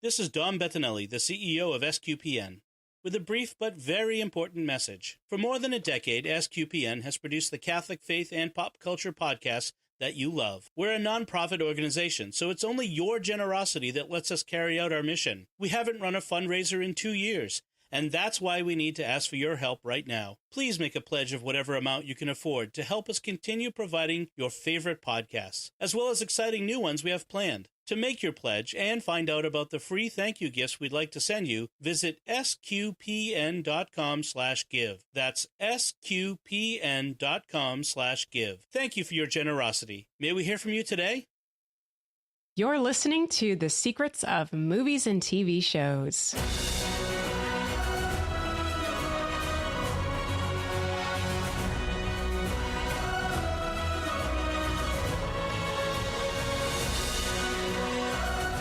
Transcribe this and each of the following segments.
This is Dom Bettinelli, the CEO of SQPN, with a brief but very important message. For more than a decade, SQPN has produced the Catholic faith and pop culture podcasts that you love. We're a nonprofit organization, so it's only your generosity that lets us carry out our mission. We haven't run a fundraiser in 2 years, and that's why we need to ask for your help right now. Please make a pledge of whatever amount you can afford to help us continue providing your favorite podcasts, as well as exciting new ones we have planned. To make your pledge and find out about the free thank you gifts we'd like to send you, visit sqpn.com/give. That's sqpn.com/give. Thank you for your generosity. May we hear from you today? You're listening to The Secrets of Movies and TV Shows.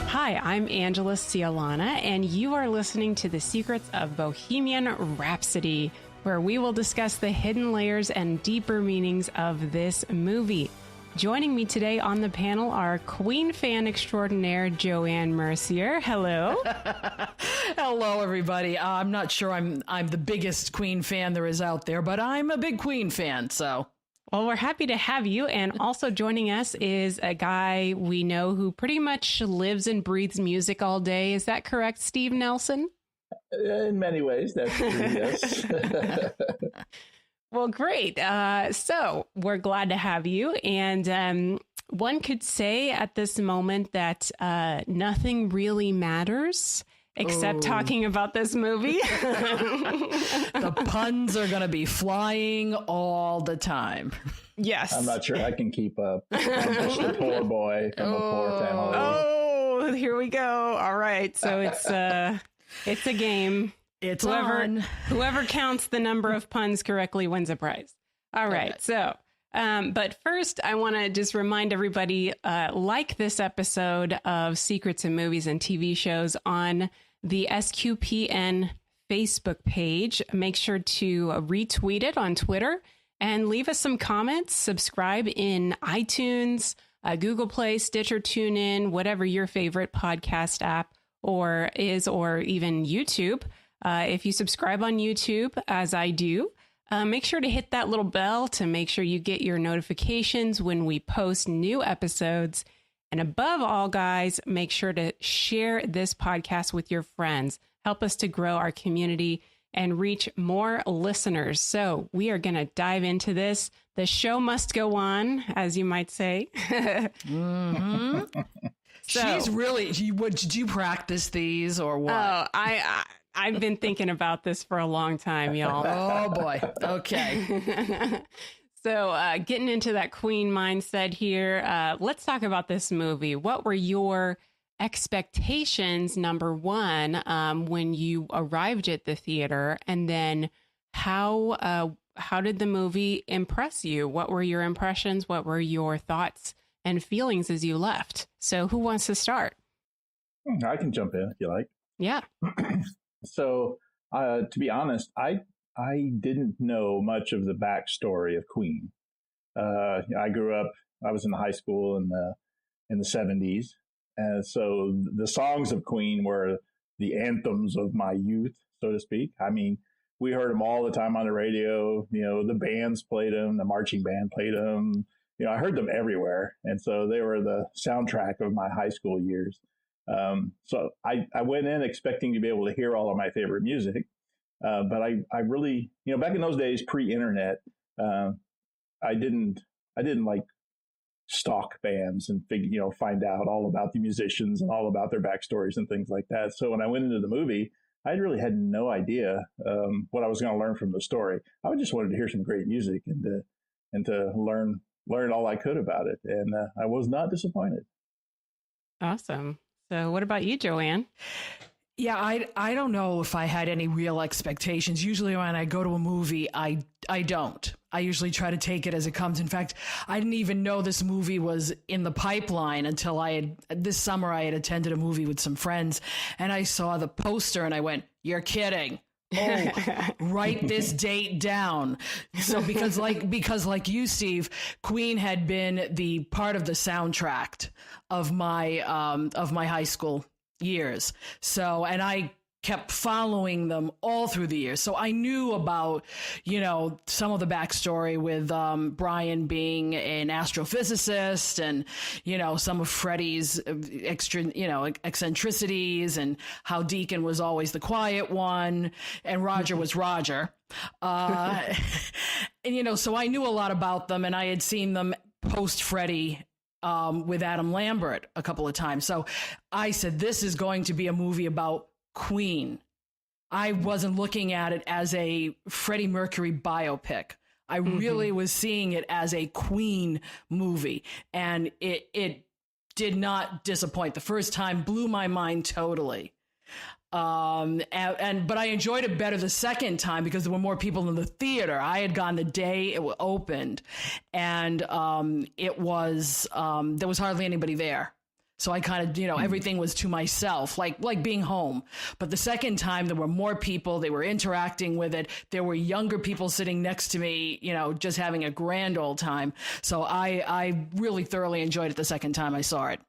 Hi, I'm Angela Cialana, and you are listening to The Secrets of Bohemian Rhapsody, where we will discuss the hidden layers and deeper meanings of this movie. Joining me today on the panel are Queen fan extraordinaire Joanne Mercier. Hello. Hello, everybody. I'm not sure I'm the biggest Queen fan there is out there, but I'm a big Queen fan, so... Well, we're happy to have you. And also joining us is a guy we know who pretty much lives and breathes music all day. Is that correct, Steve Nelson? In many ways, that's true, yes. Well, great. So we're glad to have you. And one could say at this moment that nothing really matters except talking about this movie. The puns are going to be flying all the time. Yes. I'm not sure I can keep up. I'm just a poor boy from a poor family. Oh, here we go. All right. So it's a game. It's whoever counts the number of puns correctly wins a prize. All right. Okay. So, but first, I want to just remind everybody, like this episode of Secrets in Movies and TV Shows on the SQPN Facebook page. Make sure to retweet it on Twitter and leave us some comments. Subscribe in iTunes, Google Play, Stitcher, TuneIn, whatever your favorite podcast app or even YouTube. If you subscribe on YouTube, as I do, make sure to hit that little bell to make sure you get your notifications when we post new episodes. And above all, guys, make sure to share this podcast with your friends. Help us to grow our community and reach more listeners. So we are going to dive into this. The show must go on, as you might say. Mm-hmm. She's really, did you practice these or what? Oh, I've been thinking about this for a long time, y'all. Oh, boy. Okay. So getting into that Queen mindset here, let's talk about this movie. What were your expectations, number one, when you arrived at the theater? And then how did the movie impress you? What were your impressions? What were your thoughts and feelings as you left? So who wants to start? I can jump in if you like. Yeah. So to be honest, I didn't know much of the backstory of Queen. I grew up, I was in high school in the 70s. And so the songs of Queen were the anthems of my youth, so to speak. I mean, we heard them all the time on the radio. You know, the bands played them, the marching band played them. You know, I heard them everywhere. And so they were the soundtrack of my high school years. So I went in expecting to be able to hear all of my favorite music. But I really, you know, back in those days, pre-internet, I didn't like stalk bands and find out all about the musicians and all about their backstories and things like that. So when I went into the movie, I really had no idea what I was going to learn from the story. I just wanted to hear some great music and to learn all I could about it. And I was not disappointed. Awesome. So what about you, Joanne? Yeah, I don't know if I had any real expectations. Usually when I go to a movie, I don't. I usually try to take it as it comes. In fact, I didn't even know this movie was in the pipeline until this summer I had attended a movie with some friends and I saw the poster and I went, "You're kidding." Oh, write this date down. So because like you, Steve, Queen had been the part of the soundtrack of my high school years. So, and I kept following them all through the years. So I knew about, some of the backstory with Brian being an astrophysicist and, some of Freddie's eccentricities and how Deacon was always the quiet one and Roger was Roger. And, so I knew a lot about them, and I had seen them post Freddie with Adam Lambert a couple of times. So I said, this is going to be a movie about Queen. I wasn't looking at it as a Freddie Mercury biopic. I really was seeing it as a Queen movie, and it did not disappoint. The first time blew my mind totally. But I enjoyed it better the second time because there were more people in the theater. I had gone the day it opened, and there was hardly anybody there. So I kind of, everything was to myself, like being home. But the second time, there were more people. They were interacting with it. There were younger people sitting next to me, just having a grand old time. So I really thoroughly enjoyed it the second time I saw it.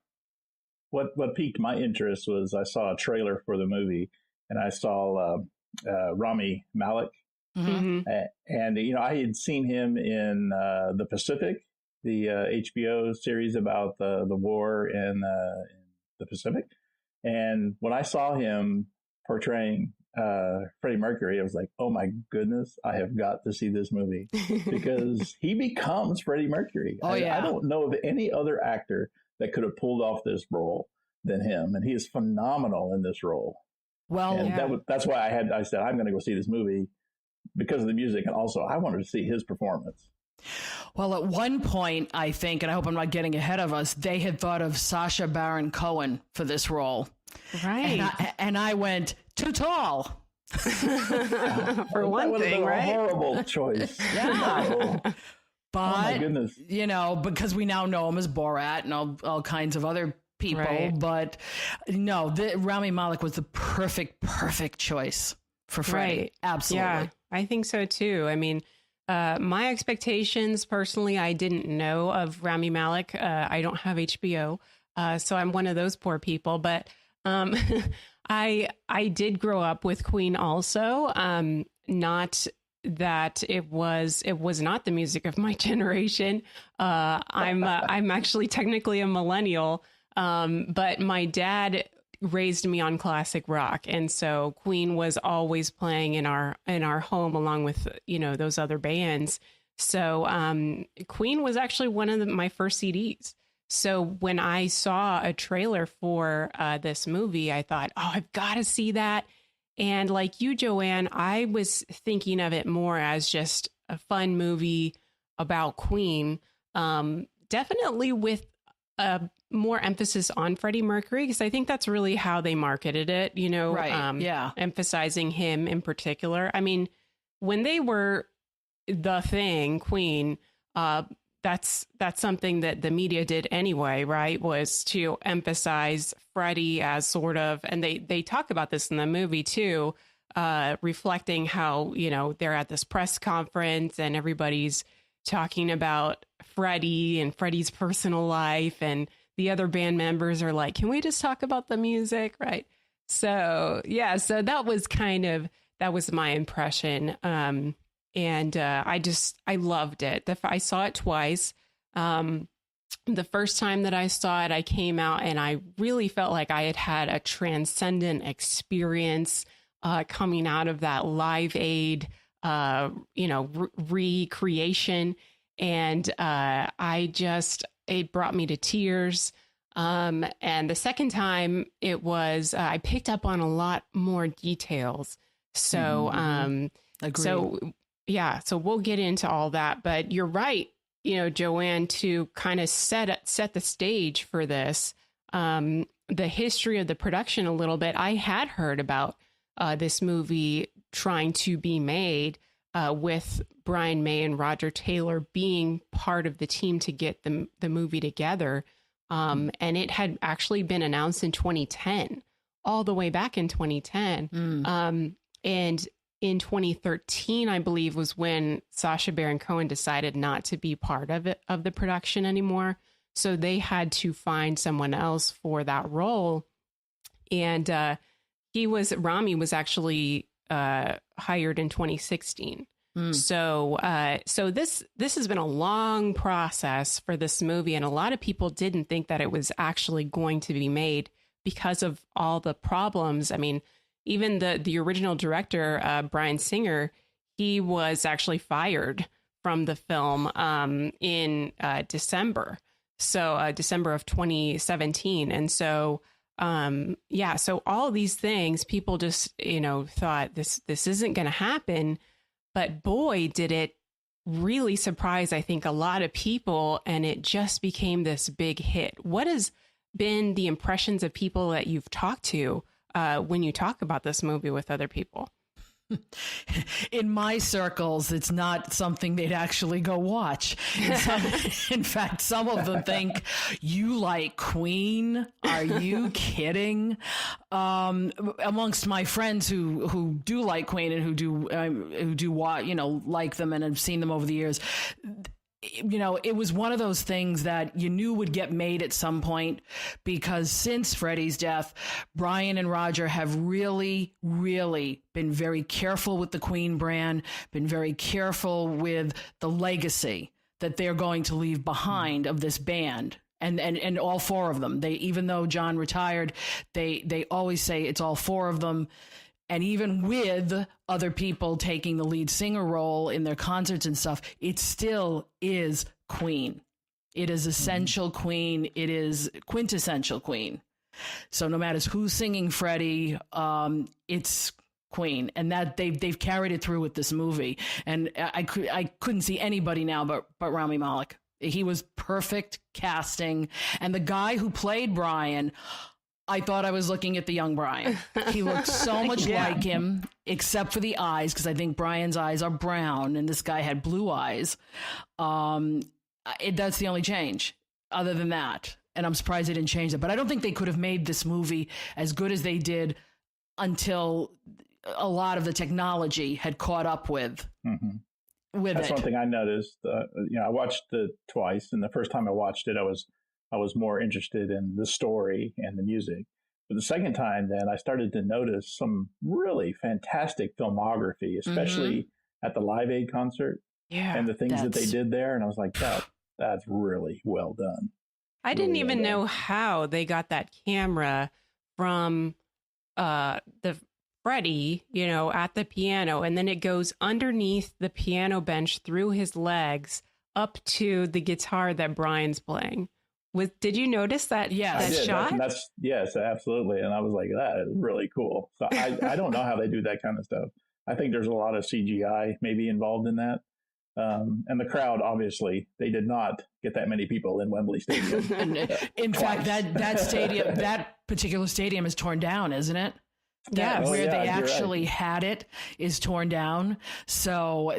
What piqued my interest was I saw a trailer for the movie, and I saw Rami Malek. And, I had seen him in The Pacific, the HBO series about the war in the Pacific. And when I saw him portraying Freddie Mercury, I was like, oh my goodness, I have got to see this movie because he becomes Freddie Mercury. I don't know of any other actor that could have pulled off this role than him. And he is phenomenal in this role. Well, and that's why I said, I'm going to go see this movie because of the music. And also I wanted to see his performance. Well, at one point, I think, and I hope I'm not getting ahead of us, they had thought of Sacha Baron Cohen for this role. Right. And I went, too tall. For one thing, right? A horrible choice. Yeah. But, oh my goodness. Because we now know him as Borat and all kinds of other people. Right. But no, Rami Malek was the perfect choice for Freddie. Right. Absolutely. Yeah, I think so too. I mean, my expectations personally, I didn't know of Rami Malek. I don't have HBO, so I'm one of those poor people. But I did grow up with Queen also. Not that it was not the music of my generation. I'm actually technically a millennial, but my dad raised me on classic rock, and so Queen was always playing in our home along with those other bands. So Queen was actually one of my first CDs. So when I saw a trailer for this movie, I thought, oh, I've got to see that. And like you, Joanne, I was thinking of it more as just a fun movie about Queen, definitely with a more emphasis on Freddie Mercury, because I think that's really how they marketed it, right. Emphasizing him in particular. I mean, when they were the thing, Queen, that's something that the media did anyway, right? Was to emphasize Freddie as sort of, and they talk about this in the movie too, reflecting how, they're at this press conference and everybody's talking about Freddie and Freddie's personal life, and the other band members are like, can we just talk about the music? Right. So, yeah, so that was my impression. And I loved it. I saw it twice. The first time that I saw it, I came out and I really felt like I had a transcendent experience coming out of that Live Aid, recreation. And it brought me to tears. And the second time it was, I picked up on a lot more details. So, Agreed. So we'll get into all that, but you're right, Joanne, to kind of set the stage for this, the history of the production a little bit. I had heard about this movie trying to be made with Brian May and Roger Taylor being part of the team to get the movie together. And it had actually been announced in 2010, all the way back in 2010. And in 2013, I believe, was when Sacha Baron Cohen decided not to be part of the production anymore. So they had to find someone else for that role. And Rami was actually hired in 2016. So this has been a long process for this movie, and a lot of people didn't think that it was actually going to be made because of all the problems. I mean, even the original director, Bryan Singer, he was actually fired from the film in December. So December of 2017. And so, so all of these things, people just, thought this isn't going to happen. But boy, did it really surprise, I think, a lot of people. And it just became this big hit. What has been the impressions of people that you've talked to when you talk about this movie with other people? In my circles, it's not something they'd actually go watch. In fact, some of them think, you like Queen? Are you kidding? Amongst my friends who do like Queen and who do like them and have seen them over the years, it was one of those things that you knew would get made at some point, because since Freddie's death, Brian and Roger have really, really been very careful with the Queen brand, been very careful with the legacy that they're going to leave behind of this band. And all four of them, even though John retired, they always say it's all four of them. And even with other people taking the lead singer role in their concerts and stuff, it still is Queen. It is essential Queen. It is quintessential Queen. So no matter who's singing Freddie, it's Queen. And that they've carried it through with this movie. And I couldn't see anybody now but Rami Malek. He was perfect casting. And the guy who played Brian, I thought I was looking at the young Brian. He looked so much like him, except for the eyes, because I think Brian's eyes are brown and this guy had blue eyes. That's the only change other than that. And I'm surprised they didn't change that. But I don't think they could have made this movie as good as they did until a lot of the technology had caught up with That's one thing I noticed. I watched it twice, and the first time I watched it, I was more interested in the story and the music. But the second time, then I started to notice some really fantastic filmography, especially at the Live Aid concert and the things that they did there. And I was like, that's really well done. I didn't even know how they got that camera from the Freddie, at the piano, and then it goes underneath the piano bench through his legs up to the guitar that Brian's playing. Did you notice that? That shot? Yes, absolutely. And I was like, that is really cool. So I don't know how they do that kind of stuff. I think there's a lot of CGI maybe involved in that. And the crowd, obviously, they did not get that many people in Wembley Stadium. In fact, that particular stadium is torn down, isn't it? Where they actually had it is torn down. So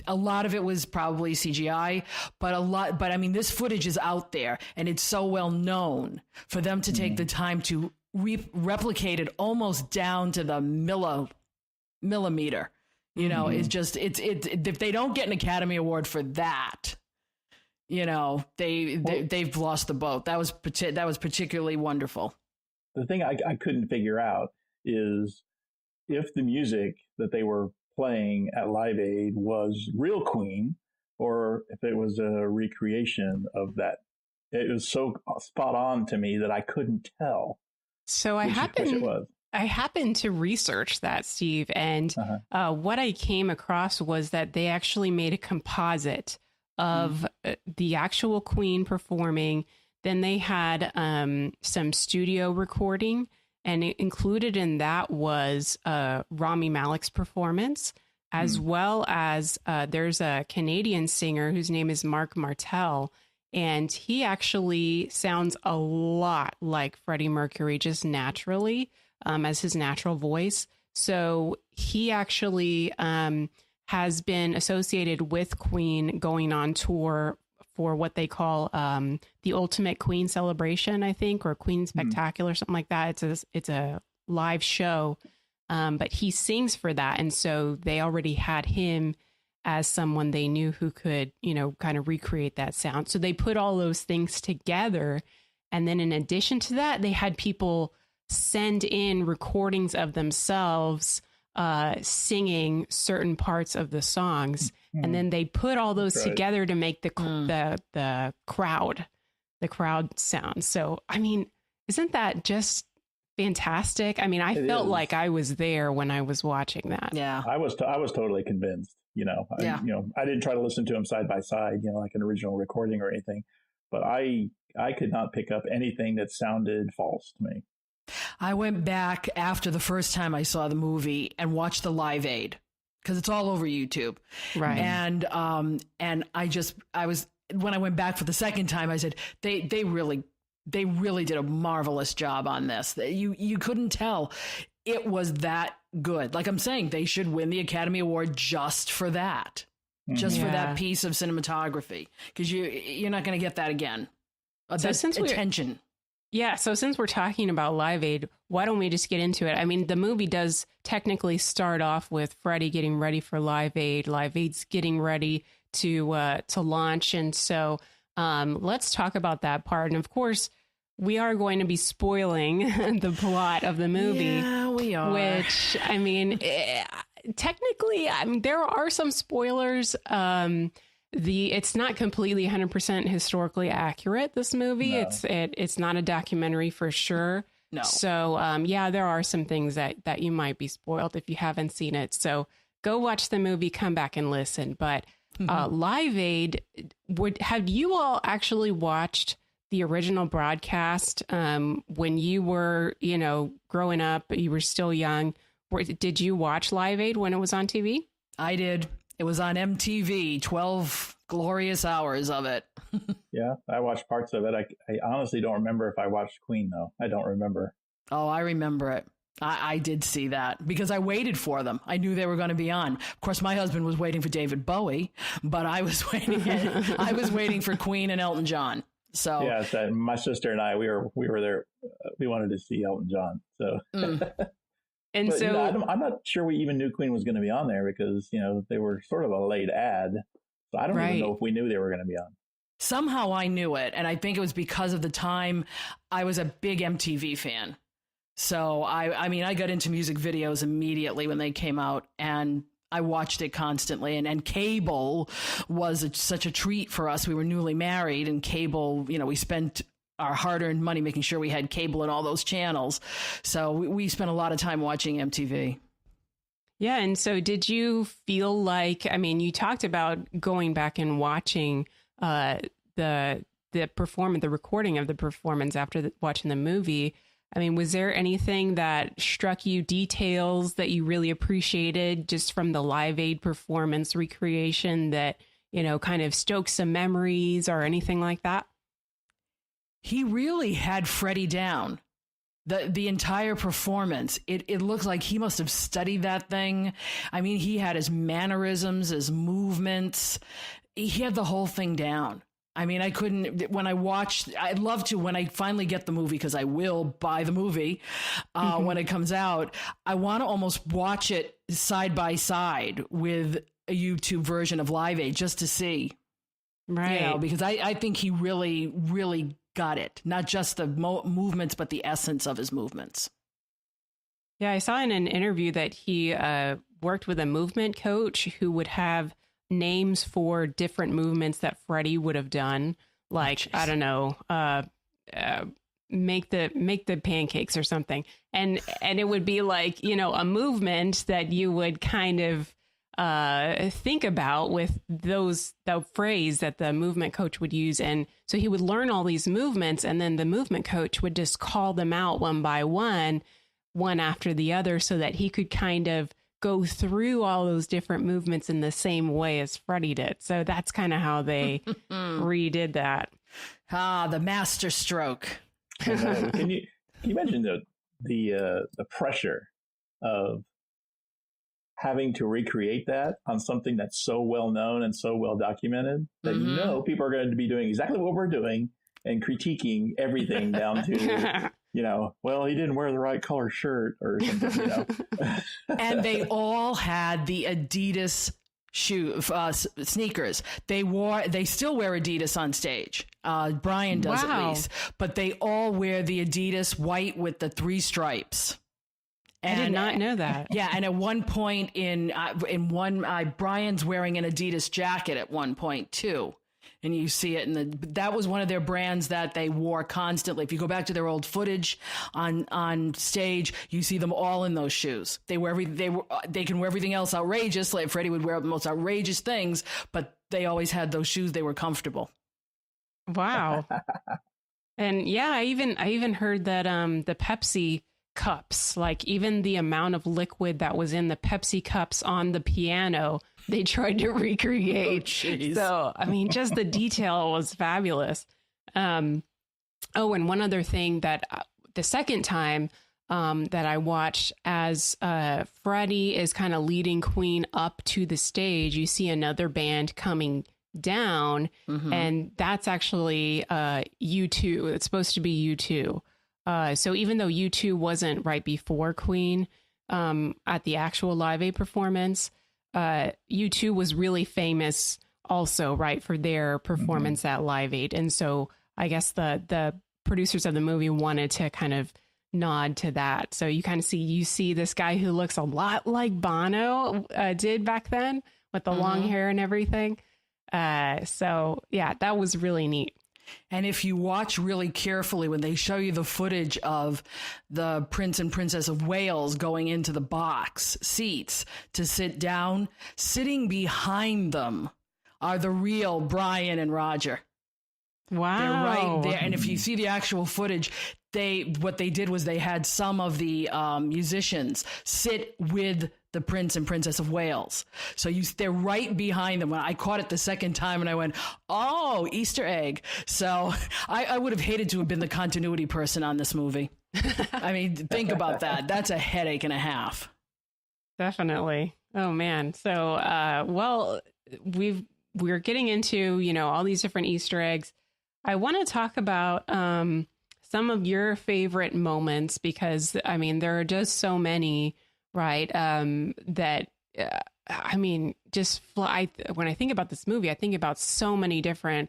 a lot of it was probably CGI, but I mean, this footage is out there and it's so well known for them to take the time to replicate it almost down to the millimeter. It's just, if they don't get an Academy Award for that, they've lost the boat. That was particularly wonderful. The thing I couldn't figure out is if the music that they were playing at Live Aid was real Queen, or if it was a recreation of that. It was so spot on to me that I couldn't tell. So I happened to research that, Steve, and what I came across was that they actually made a composite of the actual Queen performing. Then they had some studio recording. And included in that was Rami Malek's performance, as well as there's a Canadian singer whose name is Mark Martel. And he actually sounds a lot like Freddie Mercury, just naturally, as his natural voice. So he actually has been associated with Queen going on tour for what they call the Ultimate Queen Celebration, I think, or Queen Spectacular, something like that. It's a live show, but he sings for that. And so they already had him as someone they knew who could, kind of recreate that sound. So they put all those things together. And then in addition to that, they had people send in recordings of themselves singing certain parts of the songs, and then they put all those together to make the crowd sound. So, I mean, isn't that just fantastic? I mean, I felt like I was there when I was watching that. Yeah, I was totally convinced. I didn't try to listen to them side by side, like an original recording or anything, but I could not pick up anything that sounded false to me. I went back after the first time I saw the movie and watched the Live Aid because it's all over YouTube. Right. And I was when I went back for the second time, I said, they really did a marvelous job on this. You couldn't tell it was that good. Like I'm saying, they should win the Academy Award just for that, just for that piece of cinematography, because you're not going to get that again. So since attention. So since we're talking about Live Aid, why don't we just get into it? I mean, the movie does technically start off with Freddie getting ready for Live Aid. Live Aid's getting ready to launch. And so let's talk about that part. And of course, we are going to be spoiling the plot of the movie. Yeah, we are. Which, I mean, technically, there are some spoilers. It's not completely 100% historically accurate, this movie. No. It's not a documentary for sure. No. So, there are some things that you might be spoiled if you haven't seen it. So go watch the movie, come back and listen. But Live Aid, have you all actually watched the original broadcast when you were, growing up, you were still young? Did you watch Live Aid when it was on TV? I did. It was on MTV, 12 glorious hours of it. Yeah, I watched parts of it. I honestly don't remember if I watched Queen, though. I don't remember. Oh, I remember it. I did see that because I waited for them. I knew they were going to be on. Of course, my husband was waiting for David Bowie, but I was waiting for Queen and Elton John. So yeah, my sister and I, we were there. We wanted to see Elton John. So. And but, so I'm not sure we even knew Queen was going to be on there because, they were sort of a late ad. So I don't even know if we knew they were going to be on. Somehow I knew it. And I think it was because of the time I was a big MTV fan. So I got into music videos immediately when they came out and I watched it constantly. And cable was such a treat for us. We were newly married and cable, we spent our hard-earned money making sure we had cable and all those channels. So we spent a lot of time watching MTV. Yeah. And so did you feel like, you talked about going back and watching the performance, the recording of the performance after watching the movie. Was there anything that struck you, details that you really appreciated just from the Live Aid performance recreation that, kind of stoked some memories or anything like that? He really had Freddie down. The entire performance, it looks like he must have studied that thing. He had his mannerisms, his movements. He had the whole thing down. I couldn't, when I watched, I'd love to, when I finally get the movie, because I will buy the movie when it comes out, I want to almost watch it side by side with a YouTube version of Live Aid just to see. Right. Because I think he really, really got it. Not just the movements, but the essence of his movements. Yeah, I saw in an interview that he worked with a movement coach who would have names for different movements that Freddie would have done. Like, I don't know, make the pancakes or something. And it would be like, a movement that you would kind of think about with the phrase that the movement coach would use. And so he would learn all these movements and then the movement coach would just call them out one by one after the other so that he could kind of go through all those different movements in the same way as Freddie did. So that's kind of how they redid that. The master stroke. Can you imagine the pressure of having to recreate that on something that's so well known and so well documented that people are going to be doing exactly what we're doing and critiquing everything down to well, he didn't wear the right color shirt or something. And they all had the Adidas sneakers. They still wear Adidas on stage. Brian does at least, but they all wear the Adidas white with the 3 stripes. And, I did not know that. Yeah, and at one point Brian's wearing an Adidas jacket at one point too, and you see it. That was one of their brands that they wore constantly. If you go back to their old footage on stage, you see them all in those shoes. They can wear everything else outrageous, like Freddie would wear the most outrageous things, but they always had those shoes. They were comfortable. Wow. And yeah, I even heard that the Pepsi cups, like even the amount of liquid that was in the Pepsi cups on the piano, they tried to recreate. So, I mean, just the detail was fabulous. And one other thing that the second time that I watched, as Freddie is kind of leading Queen up to the stage, you see another band coming down, and that's actually U2. It's supposed to be U2. So even though U2 wasn't right before Queen at the actual Live Aid performance, U2 was really famous also, right, for their performance at Live Aid. And so I guess the producers of the movie wanted to kind of nod to that. So you kind of see this guy who looks a lot like Bono did back then with the long hair and everything. So yeah, that was really neat. And if you watch really carefully, when they show you the footage of the Prince and Princess of Wales going into the box seats to sit down, sitting behind them are the real Brian and Roger. Wow. They're right there. And if you see the actual footage, what they did was they had some of the musicians sit with the Prince and Princess of Wales. So they're right behind them. When I caught it the second time and I went, oh, Easter egg. So I would have hated to have been the continuity person on this movie. I mean, think about that. That's a headache and a half. Definitely. Oh man. So, we're getting into, all these different Easter eggs. I want to talk about, some of your favorite moments, because I mean, there are just so many, right? That, I mean, when I think about this movie, I think about so many different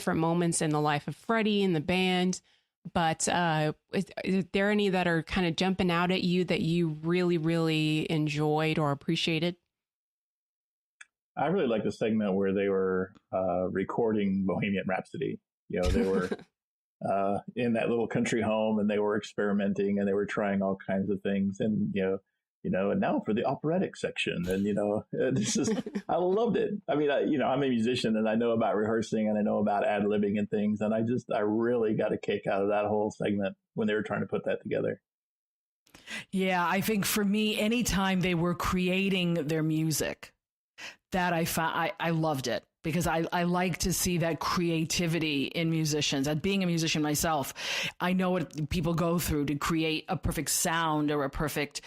moments in the life of Freddie and the band. But is there any that are kind of jumping out at you that you really, really enjoyed or appreciated? I really like the segment where they were recording Bohemian Rhapsody. They were in that little country home, and they were experimenting, and they were trying all kinds of things. And and now for the operatic section, and this is I loved it. I mean, I'm a musician, and I know about rehearsing, and I know about ad-libbing and things, and I really got a kick out of that whole segment when they were trying to put that together. Yeah, I think for me, anytime they were creating their music, that I found I loved it, because I like to see that creativity in musicians. And being a musician myself, I know what people go through to create a perfect sound or a perfect,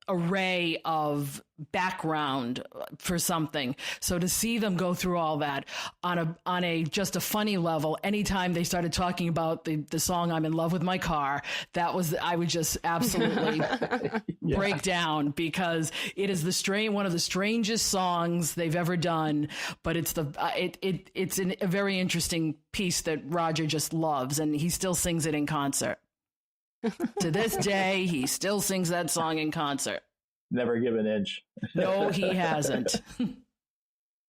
array of background for something. So to see them go through all that on a just a funny level, anytime they started talking about the song "I'm in Love with My Car," I would just absolutely break down, because it is one of the strangest songs they've ever done. But it's a very interesting piece that Roger just loves, and he still sings it in concert. To this day, he still sings that song in concert. Never give an inch. No, he hasn't.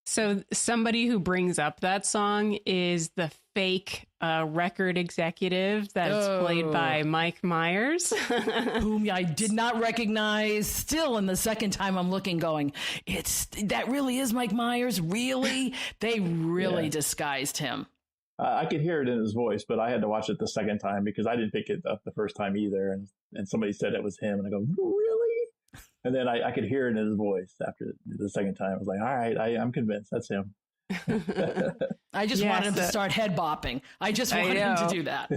So somebody who brings up that song is the fake record executive that's played by Mike Myers. Whom I did not recognize. Still, in the second time I'm looking, going, that really is Mike Myers? Really? They really disguised him. I could hear it in his voice, but I had to watch it the second time because I didn't pick it up the first time either. And somebody said it was him, and I go, really? And then I could hear it in his voice after the second time. I was like, all right, I'm convinced that's him. I just wanted him to start head bopping. I just wanted him to do that.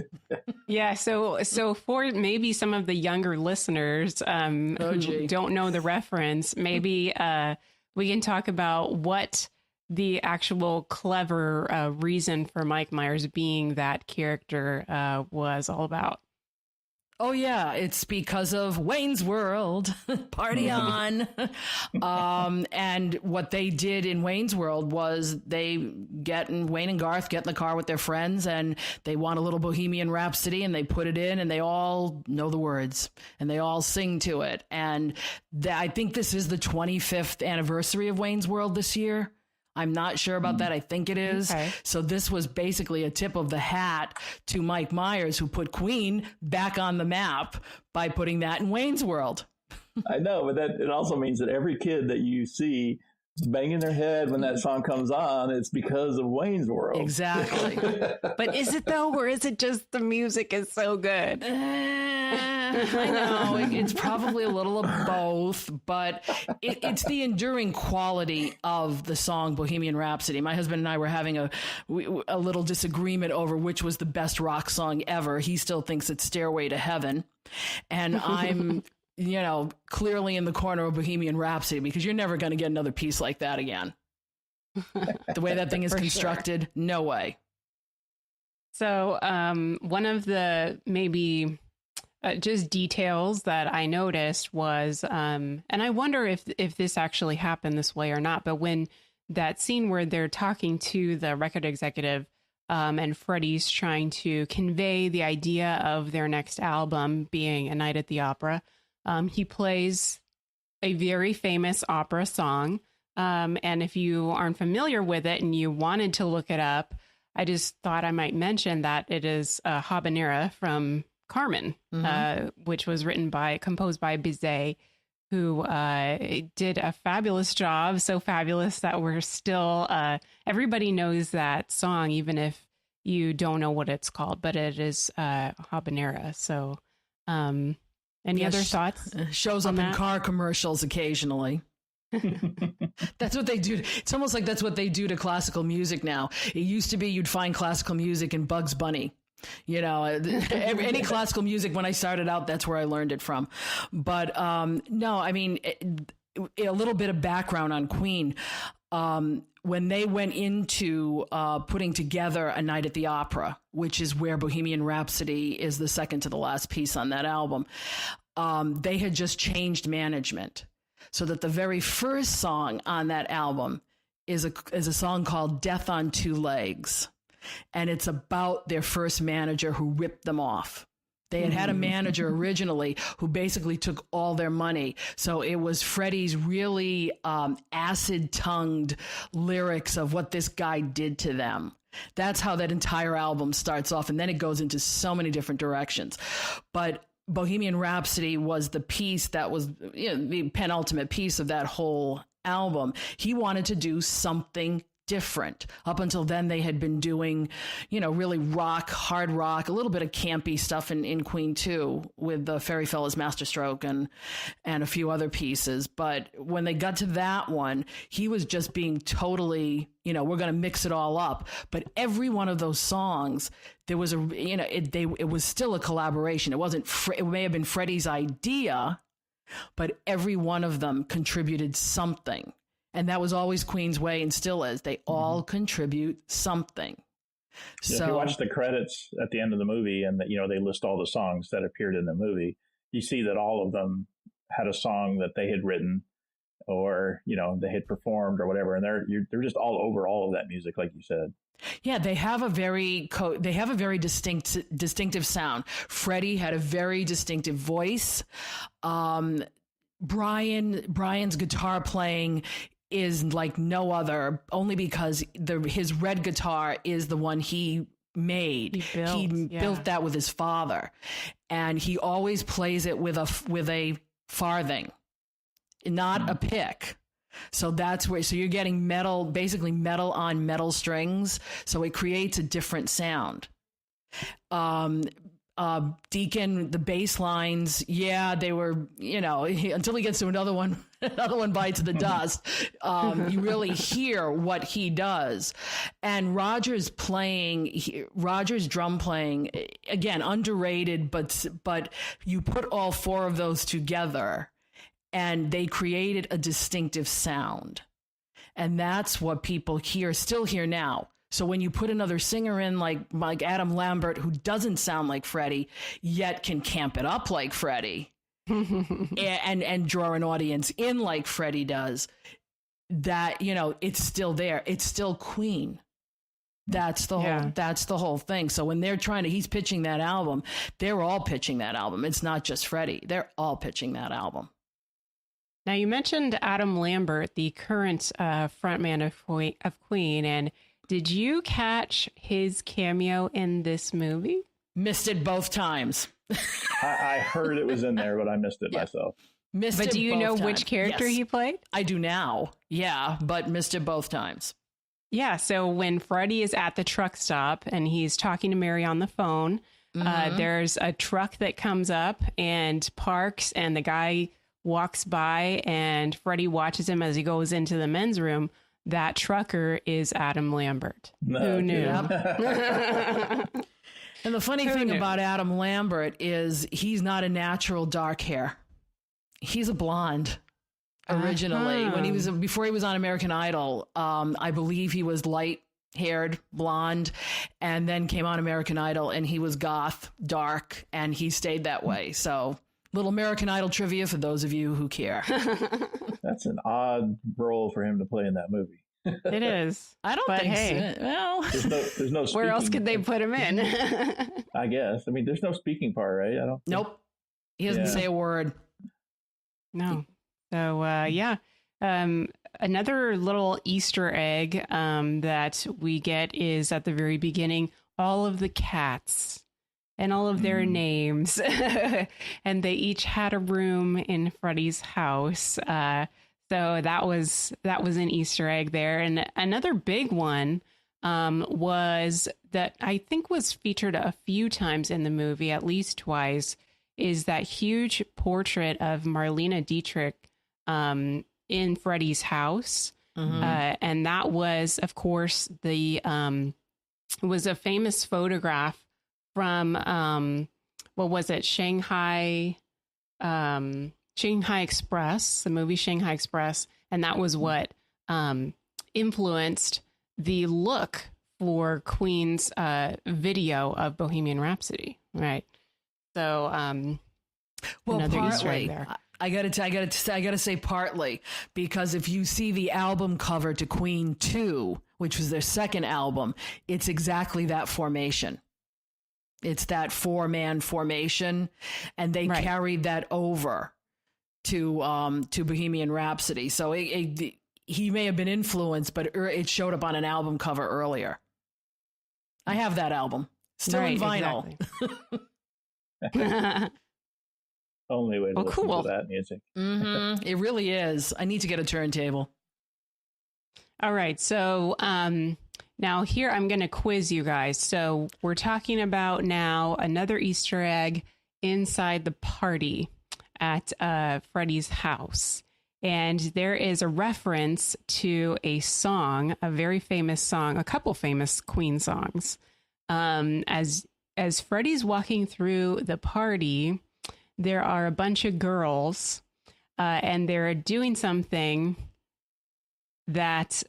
Yeah. So for maybe some of the younger listeners who don't know the reference, maybe we can talk about what the actual clever reason for Mike Myers being that character was all about. Oh, yeah. It's because of Wayne's World. Party on. And what they did in Wayne's World was Wayne and Garth get in the car with their friends and they want a little Bohemian Rhapsody and they put it in and they all know the words and they all sing to it. And I think this is the 25th anniversary of Wayne's World this year. I'm not sure about that. I think it is. Okay. So this was basically a tip of the hat to Mike Myers, who put Queen back on the map by putting that in Wayne's World. I know, but it also means that every kid that you see banging their head when that song comes on, it's because of Wayne's World. Exactly. But is it though, or is it just the music is so good? I know it's probably a little of both, but it's the enduring quality of the song Bohemian Rhapsody. My husband and I were having a little disagreement over which was the best rock song ever. He still thinks it's Stairway to Heaven. And I'm, clearly in the corner of Bohemian Rhapsody because you're never going to get another piece like that again. The way that thing is constructed, sure. No way. So one of the maybe just details that I noticed was, and I wonder if this actually happened this way or not, but when that scene where they're talking to the record executive and Freddie's trying to convey the idea of their next album being A Night at the Opera, he plays a very famous opera song. And if you aren't familiar with it and you wanted to look it up, I just thought I might mention that it is Habanera from Carmen, which was composed by Bizet, who did a fabulous job. So fabulous that we're still, everybody knows that song, even if you don't know what it's called, but it is Habanera. So any other thoughts? Shows up in car commercials occasionally. That's what they do. It's almost like that's what they do to classical music now. It used to be you'd find classical music in Bugs Bunny. Any classical music when I started out, that's where I learned it from. But no, I mean, a little bit of background on Queen. When they went into putting together A Night at the Opera, which is where Bohemian Rhapsody is the second to the last piece on that album, they had just changed management. So that the very first song on that album is a song called Death on Two Legs. And it's about their first manager who ripped them off. They had a manager originally who basically took all their money. So it was Freddie's really acid-tongued lyrics of what this guy did to them. That's how that entire album starts off. And then it goes into so many different directions. But Bohemian Rhapsody was the piece that was the penultimate piece of that whole album. He wanted to do something different. Up until then, they had been doing, really hard rock, a little bit of campy stuff in Queen too, with the Fairy Fellas Masterstroke and a few other pieces. But when they got to that one, he was just being totally, we're going to mix it all up. But every one of those songs, there was it was still a collaboration. It wasn't, it may have been Freddie's idea, but every one of them contributed something. And that was always Queen's way and still is. They all contribute something. Yeah, so if you watch the credits at the end of the movie and they list all the songs that appeared in the movie, you see that all of them had a song that they had written or, they had performed or whatever. And they're just all over all of that music, like you said. Yeah, they have a very distinctive sound. Freddie had a very distinctive voice. Brian's guitar playing is like no other, only because his red guitar is the one he made. He built that with his father, and he always plays it with a farthing, not a pick. So that's where, you're getting basically metal on metal strings. So it creates a different sound. Deacon, the bass lines, they were, until he gets to another one bites the dust. You really hear what he does. And Roger's drum playing, again, underrated, but you put all four of those together and they created a distinctive sound. And that's what people still hear now. So when you put another singer in like Adam Lambert, who doesn't sound like Freddie, yet can camp it up like Freddie and draw an audience in like Freddie does, that, you know, it's still there. It's still Queen. That's the whole thing. So when he's pitching that album, they're all pitching that album. It's not just Freddie. They're all pitching that album. Now, you mentioned Adam Lambert, the current frontman of Queen, and did you catch his cameo in this movie? Missed it both times. I heard it was in there, but I missed it myself. But do you know which character he played? I do now. Yeah, but missed it both times. Yeah, so when Freddie is at the truck stop and he's talking to Mary on the phone, there's a truck that comes up and parks, and the guy walks by, and Freddie watches him as he goes into the men's room. That trucker is Adam Lambert. Who knew? And the funny thing about Adam Lambert is he's not a natural dark hair. He's a blonde. Originally, before he was on American Idol, I believe he was light-haired, blonde, and then came on American Idol, and he was goth, dark, and he stayed that way. So, little American Idol trivia for those of you who care. That's an odd role for him to play in that movie. It is. I don't think so. Well, there's no. Where else could they put him in? I guess. I mean, there's no speaking part, right? I don't. Nope. He doesn't say a word. No. So, another little Easter egg that we get is at the very beginning, all of the cats and all of their names. And they each had a room in Freddie's house. So that was an Easter egg there. And another big one was that I think was featured a few times in the movie, at least twice, is that huge portrait of Marlene Dietrich in Freddie's house. And that was, of course, was a famous photograph from, what was it? Shanghai Express, the movie Shanghai Express. And that was what influenced the look for Queen's video of Bohemian Rhapsody. Right. So, another Easter egg there. I gotta say partly, because if you see the album cover to Queen 2, which was their second album, it's exactly that formation. It's that 4-man formation, and they carried that over to Bohemian Rhapsody. So he may have been influenced, but it showed up on an album cover earlier. I have that album still in vinyl. Exactly. Only way to listen to that music. It really is. I need to get a turntable. All right. So now here I'm going to quiz you guys. So we're talking about now another Easter egg inside the party at Freddie's house. And there is a reference to a song, a very famous song, a couple famous Queen songs. As Freddie's walking through the party, there are a bunch of girls, and they're doing something that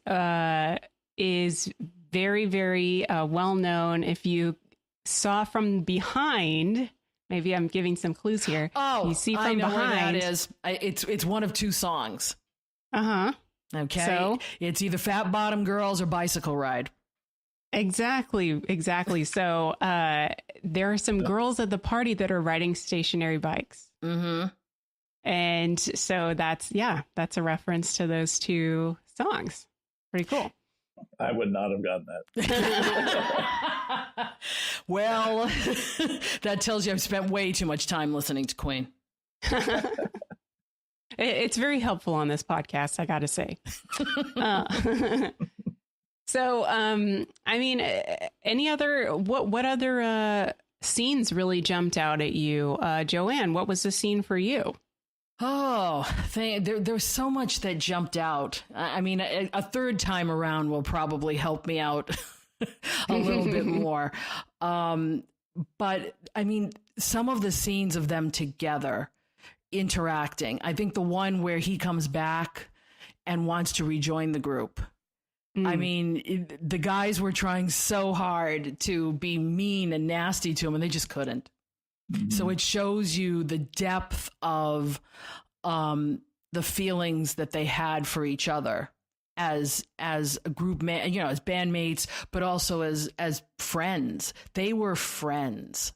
is very, very well known. If you saw from behind, maybe I'm giving some clues here. Oh, you see from I know behind. where that is. It's one of two songs. Uh-huh. Okay. So it's either Fat Bottom Girls or Bicycle Ride. Exactly. So there are some girls at the party that are riding stationary bikes. And so that's a reference to those two songs. Pretty cool. I would not have gotten that. Well, that tells you I've spent way too much time listening to Queen. It's very helpful on this podcast, I got to say. So, I mean, what other scenes really jumped out at you? Joanne, what was the scene for you? Oh, there's so much that jumped out. I mean, a third time around will probably help me out a little bit more. But I mean, some of the scenes of them together interacting, I think the one where he comes back and wants to rejoin the group I mean, the guys were trying so hard to be mean and nasty to him, and they just couldn't. So it shows you the depth of the feelings that they had for each other as a group, as bandmates, but also as friends. They were friends.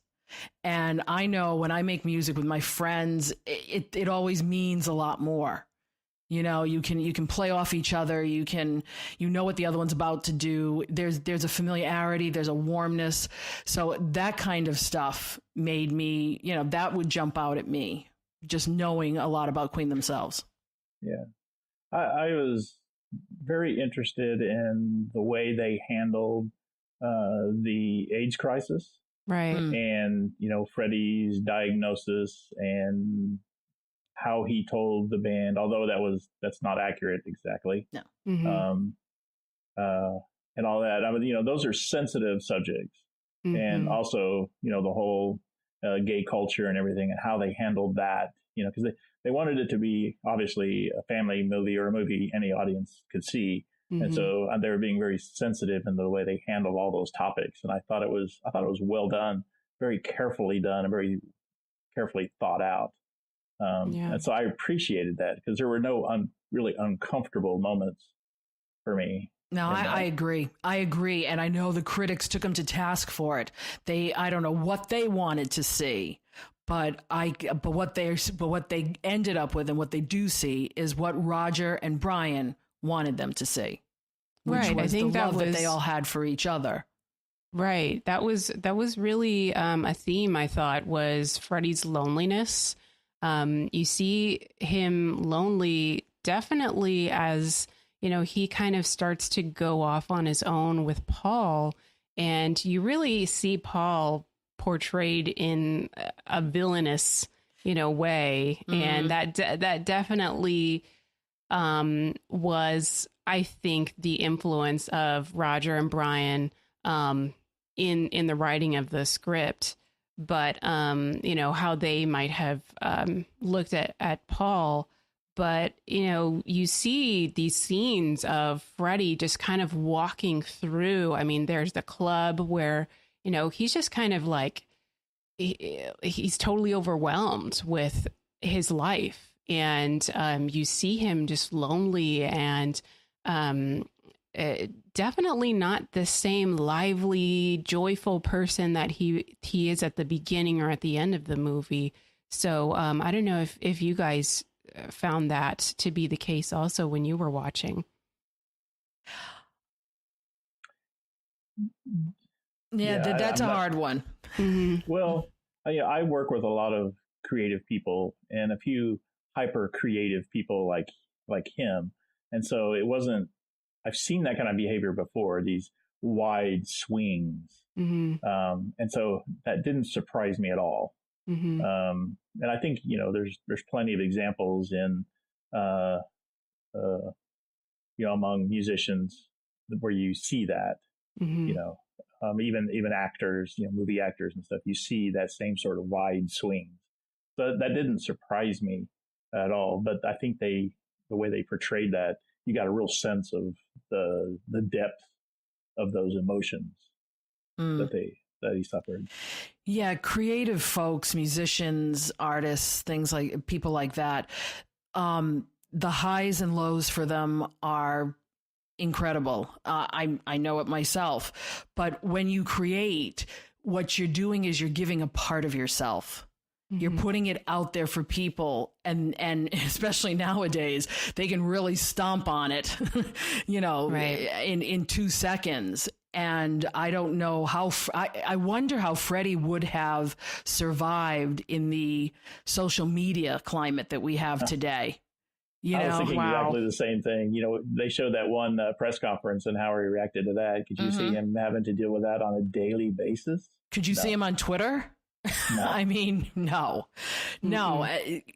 And I know when I make music with my friends, it always means a lot more. You know, you can play off each other. You know what the other one's about to do. There's a familiarity. There's a warmness. So that kind of stuff made me, that would jump out at me, just knowing a lot about Queen themselves. Yeah. I was very interested in the way they handled the AIDS crisis. Right. And, Freddie's diagnosis and how he told the band, although that's not accurate exactly. No. Mm-hmm. And all that. I mean, those are sensitive subjects. Mm-hmm. And also, the whole gay culture and everything and how they handled that, because they wanted it to be obviously a family movie or a movie any audience could see. Mm-hmm. And so they were being very sensitive in the way they handled all those topics. And I thought it was well done, very carefully done and very carefully thought out. And so I appreciated that because there were no really uncomfortable moments for me. No, I agree. And I know the critics took them to task for it. I don't know what they wanted to see, but what they ended up with and what they do see is what Roger and Brian wanted them to see. Which was I think the love that they all had for each other. Right. That was really a theme, I thought, was Freddie's loneliness. You see him lonely definitely as, he kind of starts to go off on his own with Paul. And you really see Paul portrayed in a villainous, way. Mm-hmm. And that definitely was, I think, the influence of Roger and Brian in the writing of the script. But, how they might have looked at Paul. But, you see these scenes of Freddie just kind of walking through. I mean, there's the club where, he's just kind of like, he's totally overwhelmed with his life. And you see him just lonely and definitely not the same lively, joyful person that he is at the beginning or at the end of the movie. So I don't know if you guys found that to be the case also when you were watching. Yeah, that's a hard one. Mm-hmm. Well, I work with a lot of creative people and a few hyper creative people like him. And so I've seen that kind of behavior before, these wide swings. Mm-hmm. And so that didn't surprise me at all. Mm-hmm. And I think, there's plenty of examples in, among musicians where you see that, mm-hmm. Even actors, movie actors and stuff, you see that same sort of wide swings. So that didn't surprise me at all. But I think the way they portrayed that, you got a real sense of the depth of those emotions that he suffered. Yeah, creative folks, musicians, artists, things like people like that. The highs and lows for them are incredible. I know it myself. But when you create, what you're doing is you're giving a part of yourself. Mm-hmm. You're putting it out there for people, and especially nowadays, they can really stomp on it, right. in 2 seconds. And I don't know I wonder how Freddie would have survived in the social media climate that we have today. I was thinking exactly the same thing. They showed that one press conference and how he reacted to that. Could you see him having to deal with that on a daily basis? Could you see him on Twitter? No. I mean, no,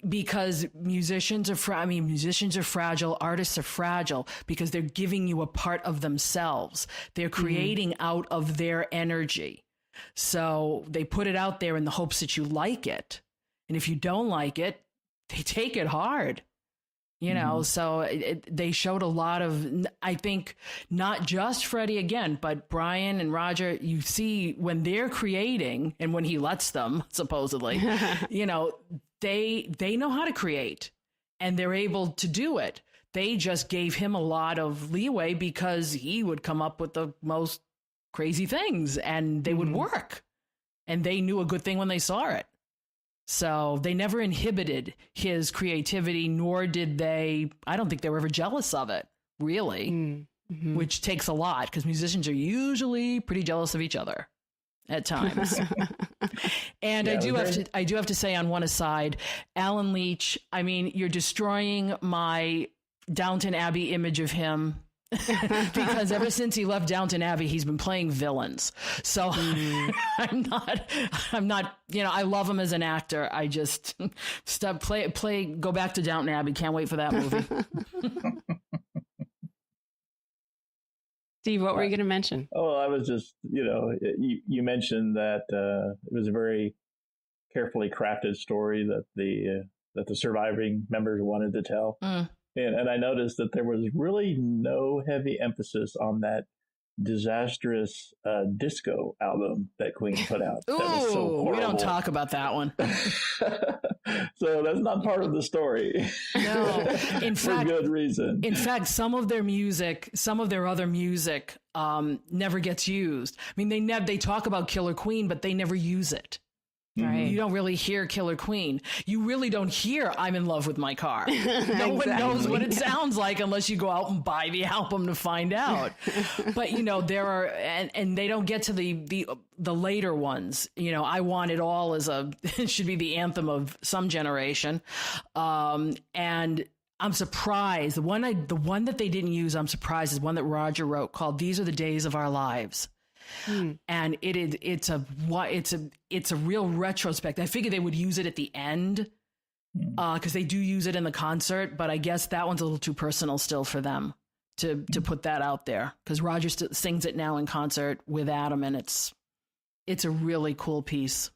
because musicians are fragile. Artists are fragile because they're giving you a part of themselves. They're creating out of their energy. So they put it out there in the hopes that you like it. And if you don't like it, they take it hard. You know, so they showed a lot of, I think, not just Freddie again, but Brian and Roger. You see when they're creating and when he lets them, supposedly, you know, they know how to create and they're able to do it. They just gave him a lot of leeway because he would come up with the most crazy things and they would work. And they knew a good thing when they saw it. So they never inhibited his creativity, nor did they, I don't think they were ever jealous of it, really, which takes a lot because musicians are usually pretty jealous of each other at times. And Yeah, I do have to say on one aside, Alan Leach, I mean, you're destroying my Downton Abbey image of him. Because ever since he left Downton Abbey, he's been playing villains. So I'm not, you know, I love him as an actor. I just go back to Downton Abbey. Can't wait for that movie. Steve, what were you going to mention? Oh, I was just, you know, you mentioned that it was a very carefully crafted story that the surviving members wanted to tell. And I noticed that there was really no heavy emphasis on that disastrous disco album that Queen put out. Ooh, that was so horrible. We don't talk about that one. So that's not part of the story. No, in fact, for good reason. In fact, some of their other music, never gets used. I mean, they talk about Killer Queen, but they never use it. Right. You don't really hear Killer Queen. You really don't hear I'm in love with my car. No one knows what it sounds like unless you go out and buy the album to find out. But, you know, there are, and they don't get to the later ones. You know, I Want It All it should be the anthem of some generation. And I'm surprised. The one that they didn't use, I'm surprised, is one that Roger wrote called These Are the Days of Our Lives. And it's a real retrospect. I figured they would use it at the end because they do use it in the concert, but I guess that one's a little too personal still for them to put that out there because Roger sings it now in concert with Adam, and it's a really cool piece.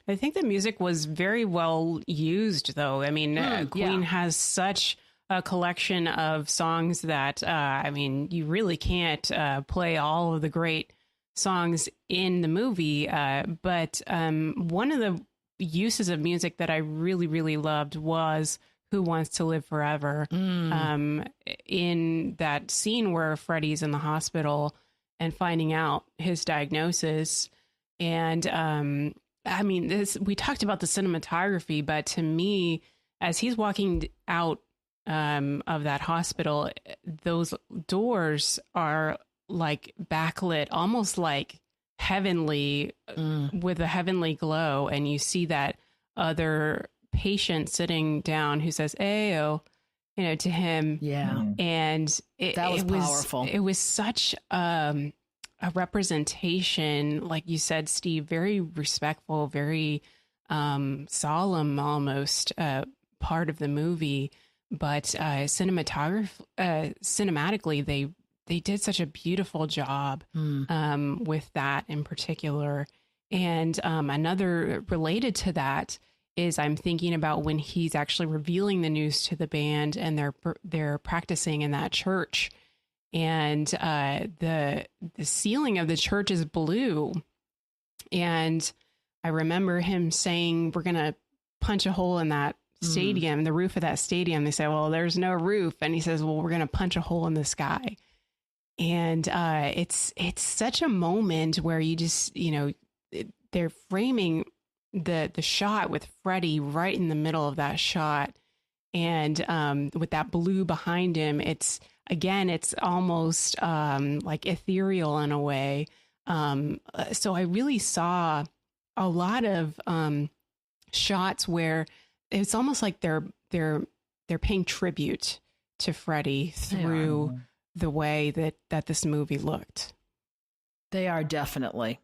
I think the music was very well used, though. I mean, Queen has such a collection of songs that, I mean, you really can't play all of the great songs in the movie. But one of the uses of music that I really, really loved was Who Wants to Live Forever. In that scene where Freddie's in the hospital and finding out his diagnosis. And I mean, we talked about the cinematography, but to me, as he's walking out of that hospital, those doors are like backlit, almost like heavenly, with a heavenly glow. And you see that other patient sitting down who says, "Ayo," you know, to him. Yeah. And that was powerful. It was such a representation, like you said, Steve, very respectful, very solemn almost part of the movie. But cinematically, they did such a beautiful job with that in particular. And another related to that is I'm thinking about when he's actually revealing the news to the band and they're practicing in that church, and the ceiling of the church is blue. And I remember him saying, "We're going to punch a hole in that stadium, the roof of that stadium." They say, "Well, there's no roof." And he says, "Well, we're going to punch a hole in the sky." And it's such a moment where you just, you know, they're framing the shot with Freddie right in the middle of that shot. And with that blue behind him, it's almost like ethereal in a way. So I really saw a lot of shots where it's almost like they're paying tribute to Freddie through the way that this movie looked. They are definitely.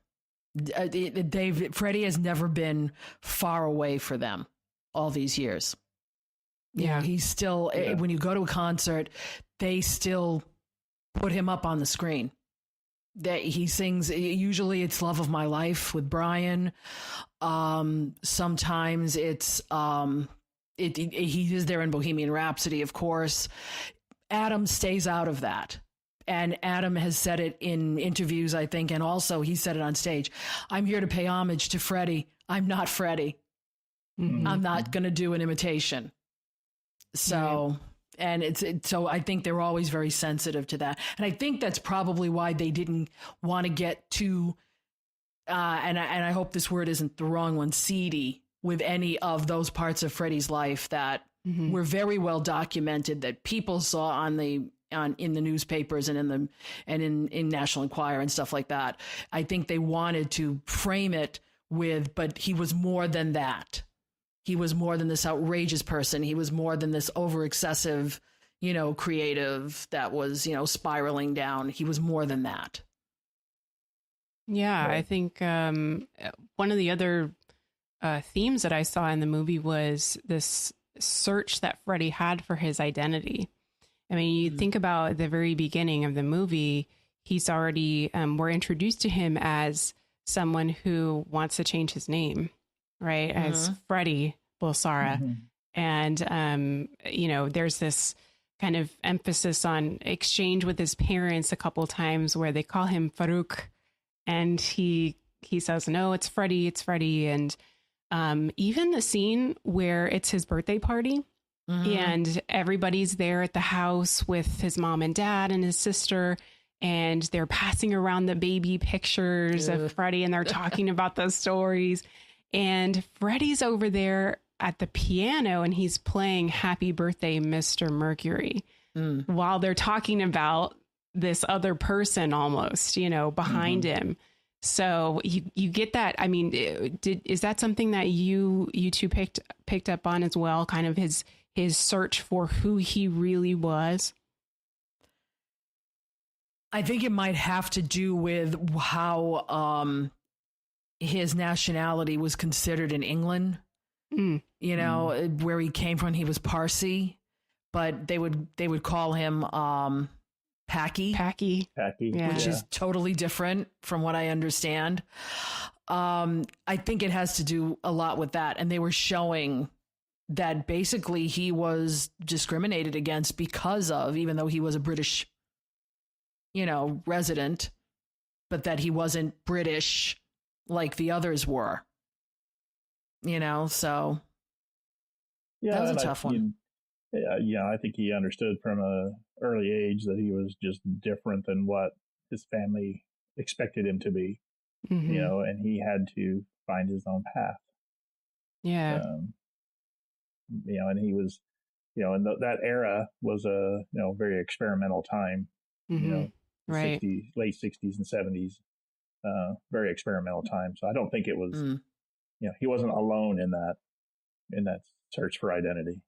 Freddie has never been far away for them all these years. Yeah, he's still, when you go to a concert, they still put him up on the screen. That he sings, usually it's Love of My Life with Brian. Sometimes it's he is there in Bohemian Rhapsody, of course. Adam stays out of that. And Adam has said it in interviews, I think, and also he said it on stage. I'm here to pay homage to Freddie. I'm not Freddie. Mm-hmm. I'm not going to do an imitation. So, and so I think they're always very sensitive to that. And I think that's probably why they didn't want to get too, and I hope this word isn't the wrong one, seedy with any of those parts of Freddie's life that were very well documented, that people saw in the newspapers and in National Enquirer and stuff like that. I think they wanted to frame it with, but he was more than that. He was more than this outrageous person. He was more than this over excessive, creative that was, spiraling down. He was more than that. Yeah, right. I think one of the other themes that I saw in the movie was this search that Freddie had for his identity. I mean, you think about the very beginning of the movie, he's already, we're introduced to him as someone who wants to change his name, right? As Freddie Bulsara. And, there's this kind of emphasis on exchange with his parents a couple of times where they call him Farouk. And he says, no, it's Freddie. And even the scene where it's his birthday party and everybody's there at the house with his mom and dad and his sister, and they're passing around the baby pictures of Freddie and they're talking about those stories. And Freddie's over there at the piano and he's playing Happy Birthday, Mr. Mercury, while they're talking about this other person almost, behind him. So you get that. I mean, is that something that you two picked up on as well? Kind of his search for who he really was? I think it might have to do with how his nationality was considered in England. Where he came from, he was Parsi, but they would call him Paki, which is totally different from what I understand. I think it has to do a lot with that, and they were showing that basically he was discriminated against because of, even though he was a British, resident, but that he wasn't British like the others were. So that was a tough one. I think he understood from an early age that he was just different than what his family expected him to be, and he had to find his own path. Yeah. And he was, and that era was a, very experimental time, right. 60s, late 60s and 70s, very experimental time. So I don't think it was, he wasn't alone in that search for identity.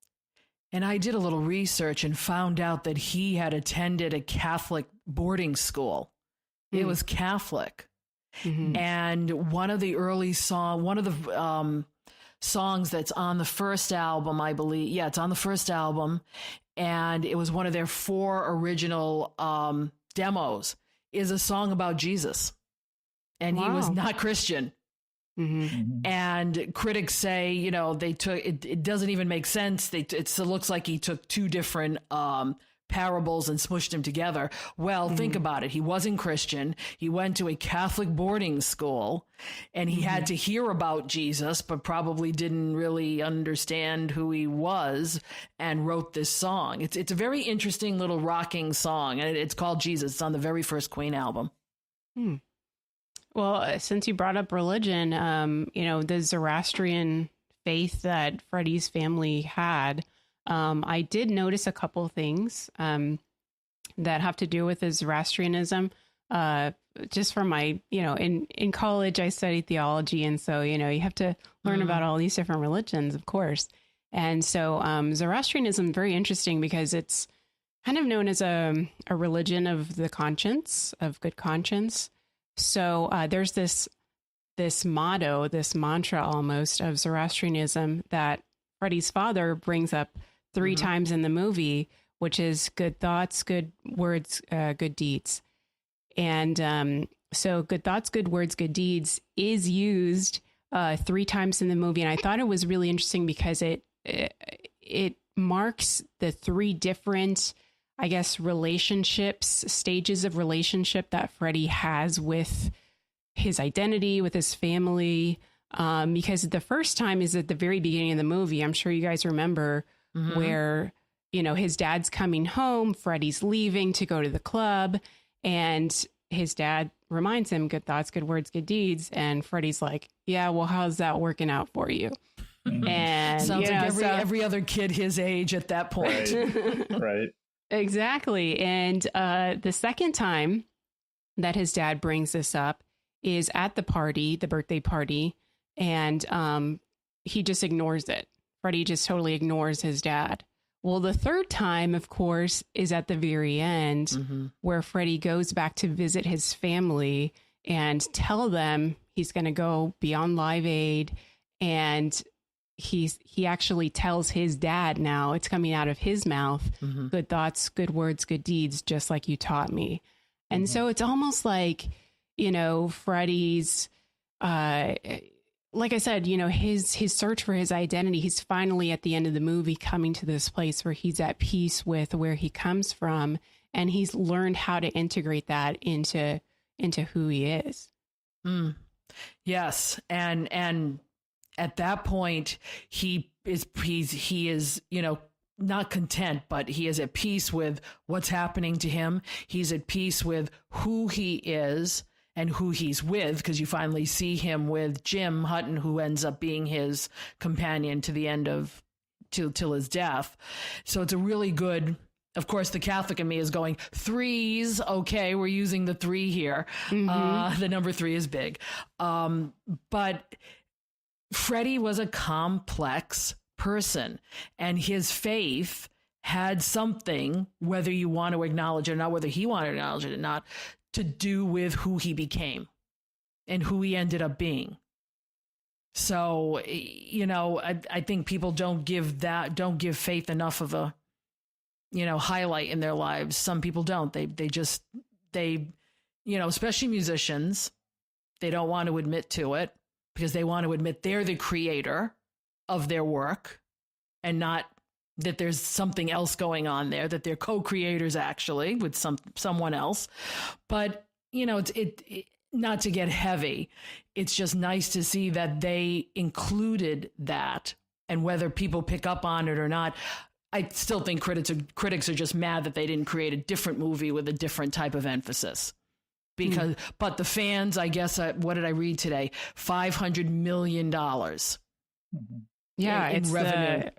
And I did a little research and found out that he had attended a Catholic boarding school. It was Catholic. And one of the songs that's on the first album, I believe. Yeah, it's on the first album. And it was one of their 4 original demos, is a song about Jesus. And he was not Christian. And critics say, they took it doesn't even make sense. It looks like he took 2 different parables and smushed them together. Well, think about it. He wasn't Christian. He went to a Catholic boarding school and he had to hear about Jesus, but probably didn't really understand who he was, and wrote this song. It's a very interesting little rocking song, and it's called Jesus. It's on the very first Queen album. Well, since you brought up religion, the Zoroastrian faith that Freddie's family had, I did notice a couple things that have to do with the Zoroastrianism. Just from my, in college, I studied theology. And so, you have to learn about all these different religions, of course. And so Zoroastrianism is very interesting because it's kind of known as a religion of the conscience, of good conscience. So there's this motto, this mantra almost of Zoroastrianism that Freddie's father brings up 3 times in the movie, which is good thoughts, good words, good deeds. And so good thoughts, good words, good deeds is used 3 times in the movie. And I thought it was really interesting because it marks the three different, I guess, relationships, stages of relationship that Freddie has with his identity, with his family. Because the first time is at the very beginning of the movie. I'm sure you guys remember where, his dad's coming home, Freddie's leaving to go to the club, and his dad reminds him, good thoughts, good words, good deeds. And Freddie's like, yeah, well, how's that working out for you? And sounds like every other kid his age at that point. Right. Exactly. And the second time that his dad brings this up is at the party, the birthday party, and he just ignores it. Freddie just totally ignores his dad. Well, the third time, of course, is at the very end where Freddie goes back to visit his family and tell them he's going to go be on Live Aid. And he actually tells his dad now, it's coming out of his mouth, good thoughts, good words, good deeds, just like you taught me. And so it's almost like, Freddie's, like I said, his search for his identity, he's finally at the end of the movie coming to this place where he's at peace with where he comes from. And he's learned how to integrate that into who he is. Yes. And at that point, he is, not content, but he is at peace with what's happening to him. He's at peace with who he is and who he's with, because you finally see him with Jim Hutton, who ends up being his companion to the end of till his death. So it's a really good. Of course, the Catholic in me is going, threes. Okay, we're using the 3 here. The number 3 is big. But Freddie was a complex person, and his faith had something, whether you want to acknowledge it or not, whether he wanted to acknowledge it or not, to do with who he became and who he ended up being. So, I think people don't give faith enough of a, highlight in their lives. Some people don't. They especially musicians, they don't want to admit to it because they want to admit they're the creator of their work and not that there's something else going on there, that they're co-creators actually with someone else. But, it not to get heavy, it's just nice to see that they included that, and whether people pick up on it or not, I still think critics are just mad that they didn't create a different movie with a different type of emphasis. Because, but the fans, I guess, what did I read today? $500 million. Yeah, in revenue.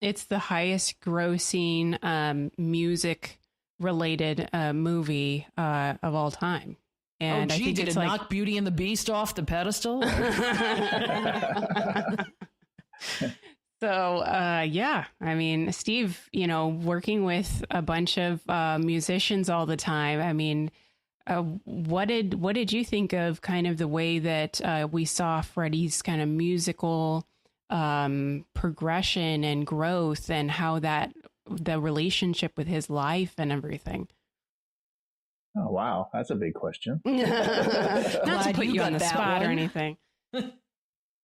It's the highest grossing music related movie of all time. And I think did it's it knock Beauty and the Beast off the pedestal? So, yeah, I mean, Steve, working with a bunch of musicians all the time. I mean, what did you think of kind of the way that we saw Freddie's kind of musical progression and growth, and how that the relationship with his life and everything? Oh, wow. That's a big question. Not to put you on the spot or anything.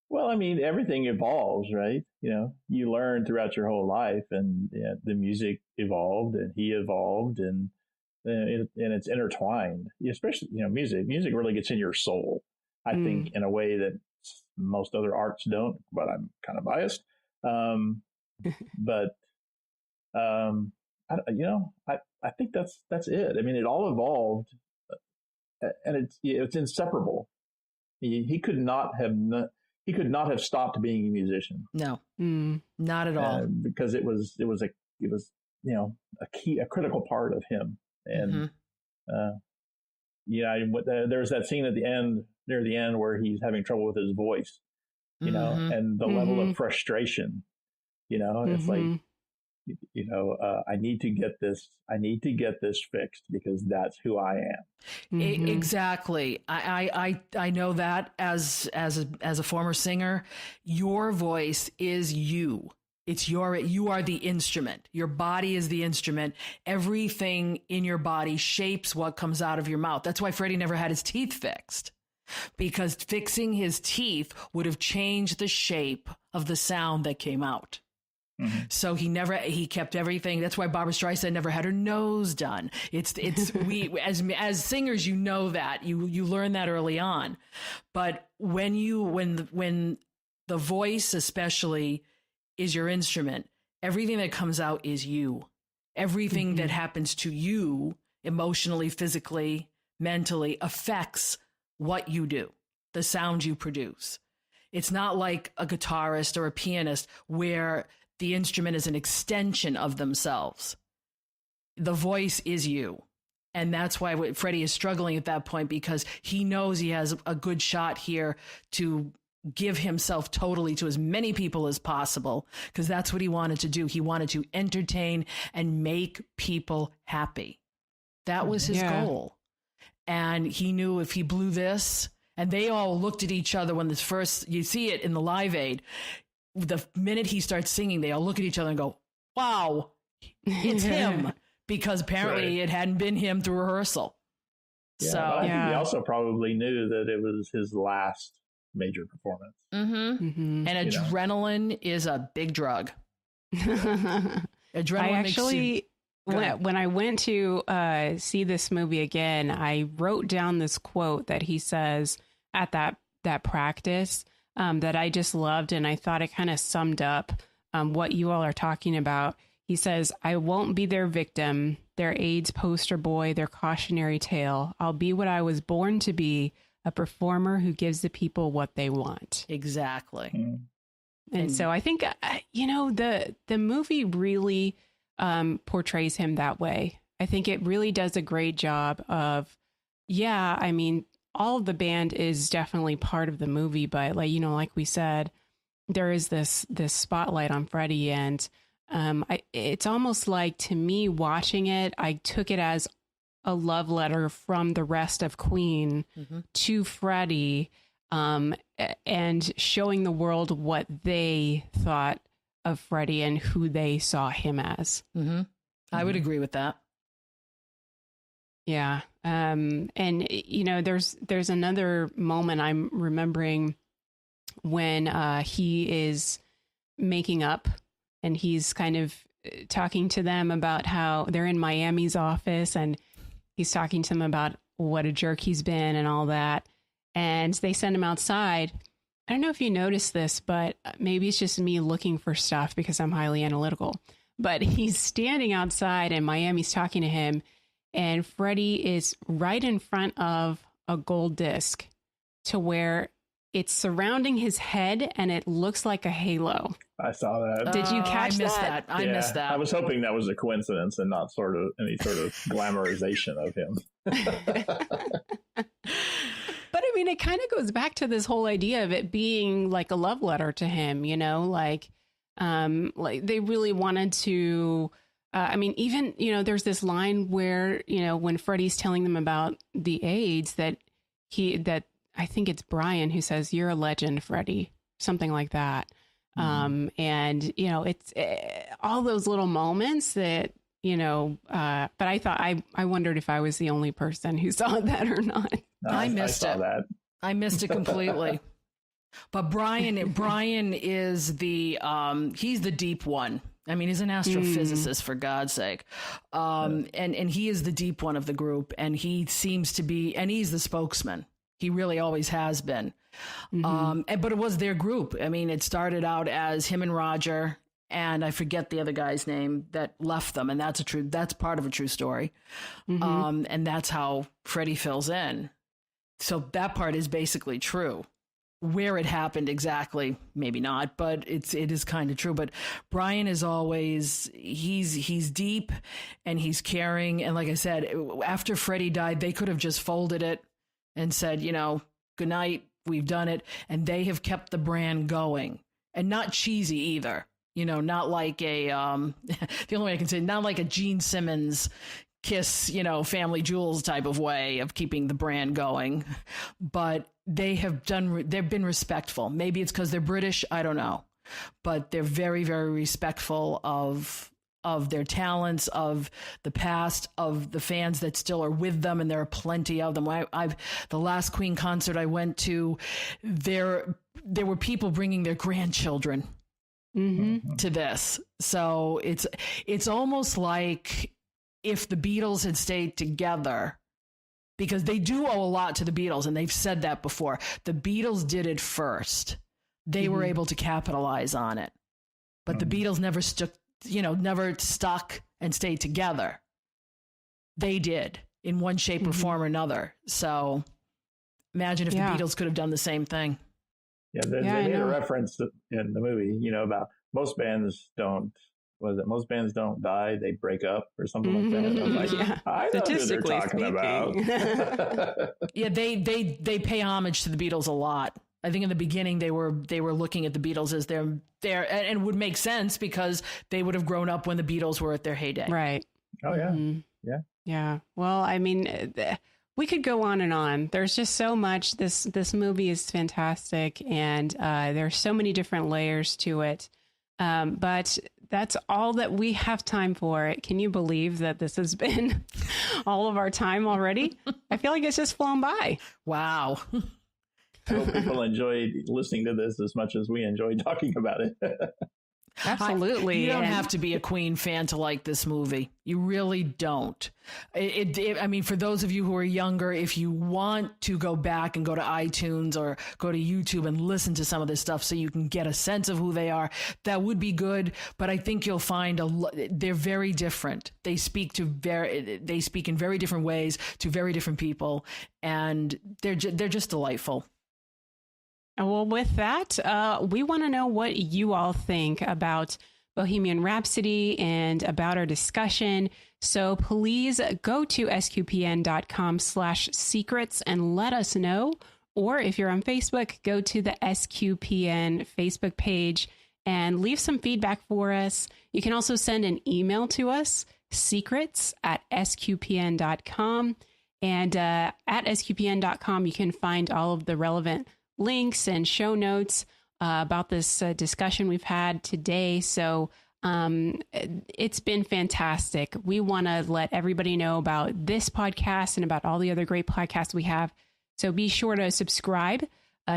Well, I mean, everything evolves, right? You learn throughout your whole life, and the music evolved and he evolved, and it's intertwined, especially, music really gets in your soul, I think, in a way that most other arts don't, but I'm kind of biased. But I think that's it. I mean, it all evolved, and it's inseparable. He could not have stopped being a musician. No, not at all, because it was a critical part of him. And there's that scene near the end where he's having trouble with his voice, and the level of frustration, it's like, I need to get this fixed because that's who I am. Exactly. I know that as a former singer, your voice is you. You are the instrument. Your body is the instrument. Everything in your body shapes what comes out of your mouth. That's why Freddie never had his teeth fixed, because fixing his teeth would have changed the shape of the sound that came out. So he kept everything. That's why Barbra Streisand never had her nose done. It's we as singers, you know that you learn that early on. But when the voice especially is your instrument, everything that comes out is you. Everything that happens to you emotionally, physically, mentally affects what you do, the sound you produce. It's not like a guitarist or a pianist where the instrument is an extension of themselves. The voice is you. And that's why Freddie is struggling at that point, because he knows he has a good shot here to give himself totally to as many people as possible, because that's what he wanted to do. He wanted to entertain and make people happy. That was his goal. And he knew if he blew this, and they all looked at each other when you see it in the Live Aid, the minute he starts singing, they all look at each other and go, wow, it's him. Because apparently it hadn't been him through rehearsal. Yeah, so I think he also probably knew that it was his last major performance. And adrenaline is a big drug. Adrenaline when I went to see this movie again, I wrote down this quote that he says at that practice that I just loved, and I thought it kind of summed up what you all are talking about. He says, "I won't be their victim, their AIDS poster boy, their cautionary tale. I'll be what I was born to be, a performer who gives the people what they want." Exactly. And so I think, the movie really portrays him that way. I think it really does a great job of, all of the band is definitely part of the movie, but like we said, there is this spotlight on Freddie, and it's almost like, to me, watching it, I took it as a love letter from the rest of Queen to Freddie, and showing the world what they thought of Freddie and who they saw him as. I would agree with that. Yeah. And there's another moment I'm remembering when he is making up, and he's kind of talking to them about how they're in Miami's office, and he's talking to them about what a jerk he's been and all that. And they send him outside. I don't know if you noticed this, but maybe it's just me looking for stuff because I'm highly analytical. But he's standing outside and Miami's talking to him, and Freddie is right in front of a gold disc to where it's surrounding his head and it looks like a halo. I saw that. Did you catch that? I missed that. I was hoping that was a coincidence and not any sort of glamorization of him. But I mean, it kind of goes back to this whole idea of it being like a love letter to him, like they really wanted to, even, there's this line where, when Freddie's telling them about the AIDS, that I think it's Brian who says, "You're a legend, Freddie," something like that. And, it's all those little moments that, but I thought, I wondered if I was the only person who saw that or not. No, I missed it. That. I missed it completely. But Brian is he's the deep one. I mean, he's an astrophysicist, for God's sake. And he is the deep one of the group, and he seems to be, and he's the spokesman. He really always has been. But it was their group. I mean, it started out as him and Roger, and I forget the other guy's name that left them. And that's part of a true story. And that's how Freddie fills in. So that part is basically true. Where it happened exactly, maybe not, but it is kind of true. But Brian is always, he's deep and he's caring. And like I said, after Freddie died, they could have just folded it and said, good night, we've done it. And they have kept the brand going, and not cheesy either. Not like the only way I can say, not like a Gene Simmons Kiss, Family Jewels type of way of keeping the brand going. But they've been respectful. Maybe it's because they're British, I don't know. But they're very, very respectful of their talents, of the past, of the fans that still are with them, and there are plenty of them. The last Queen concert I went to, there were people bringing their grandchildren to this. So it's almost like if the Beatles had stayed together, because they do owe a lot to the Beatles, and they've said that before. The Beatles did it first. They were able to capitalize on it. But the Beatles never stuck and stayed together. They did in one shape or form or another. So imagine if the Beatles could have done the same thing. Yeah, they made a reference in the movie, about most bands don't. Most bands don't die; they break up or something like that. I was like, I know who they're talking about. Yeah, they pay homage to the Beatles a lot. I think in the beginning they were looking at the Beatles as their and would make sense because they would have grown up when the Beatles were at their heyday. Right. Oh yeah. Yeah. Well, I mean, we could go on and on. There's just so much. This movie is fantastic, and there's so many different layers to it. But that's all that we have time for. Can you believe that this has been all of our time already? I feel like it's just flown by. Wow. I hope people enjoyed listening to this as much as we enjoyed talking about it. Absolutely. You don't have to be a Queen fan to like this movie. You really don't. I mean, for those of you who are younger, if you want to go back and go to iTunes or go to YouTube and listen to some of this stuff so you can get a sense of who they are, that would be good. But I think you'll find they're very different. They speak in very different ways to very different people, and they're just delightful. Well, with that, we want to know what you all think about Bohemian Rhapsody and about our discussion. So please go to sqpn.com/secrets and let us know. Or if you're on Facebook, go to the SQPN Facebook page and leave some feedback for us. You can also send an email to us, secrets@sqpn.com. And at sqpn.com, you can find all of the relevant links and show notes about this discussion we've had today. So it's been fantastic. We want to let everybody know about this podcast and about all the other great podcasts we have. So be sure to subscribe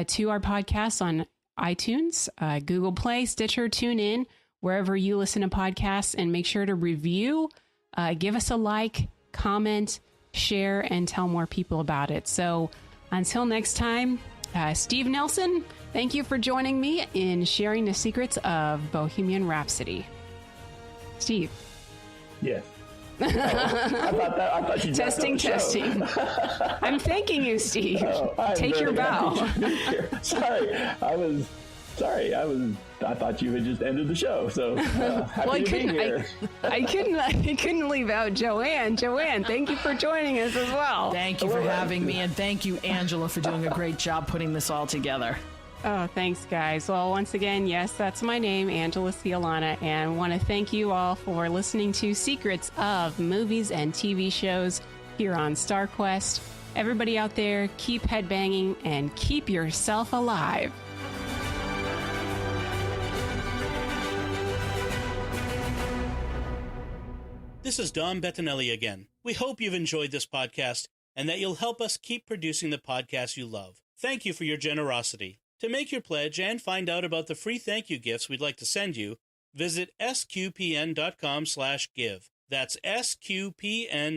to our podcast on iTunes, Google Play, Stitcher, TuneIn, wherever you listen to podcasts, and make sure to review, give us a like, comment, share, and tell more people about it. So until next time, Steve Nelson, thank you for joining me in sharing the secrets of Bohemian Rhapsody. Steve. Yes. Oh, I thought you testing. I'm thanking you, Steve. Take your bow. I thought you had just ended the show, so happy to be here. I couldn't leave out Joanne. Joanne, thank you for joining us as well. Thank you for having me, and thank you, Angela, for doing a great job putting this all together. Oh, thanks, guys. Well, once again, yes, that's my name, Angela Cialana, and I want to thank you all for listening to Secrets of Movies and TV Shows here on StarQuest. Everybody out there, keep headbanging and keep yourself alive. This is Don Bettinelli again. We hope you've enjoyed this podcast and that you'll help us keep producing the podcasts you love. Thank you for your generosity. To make your pledge and find out about the free thank you gifts we'd like to send you, visit sqpn.com/give. That's sqpn.com/give.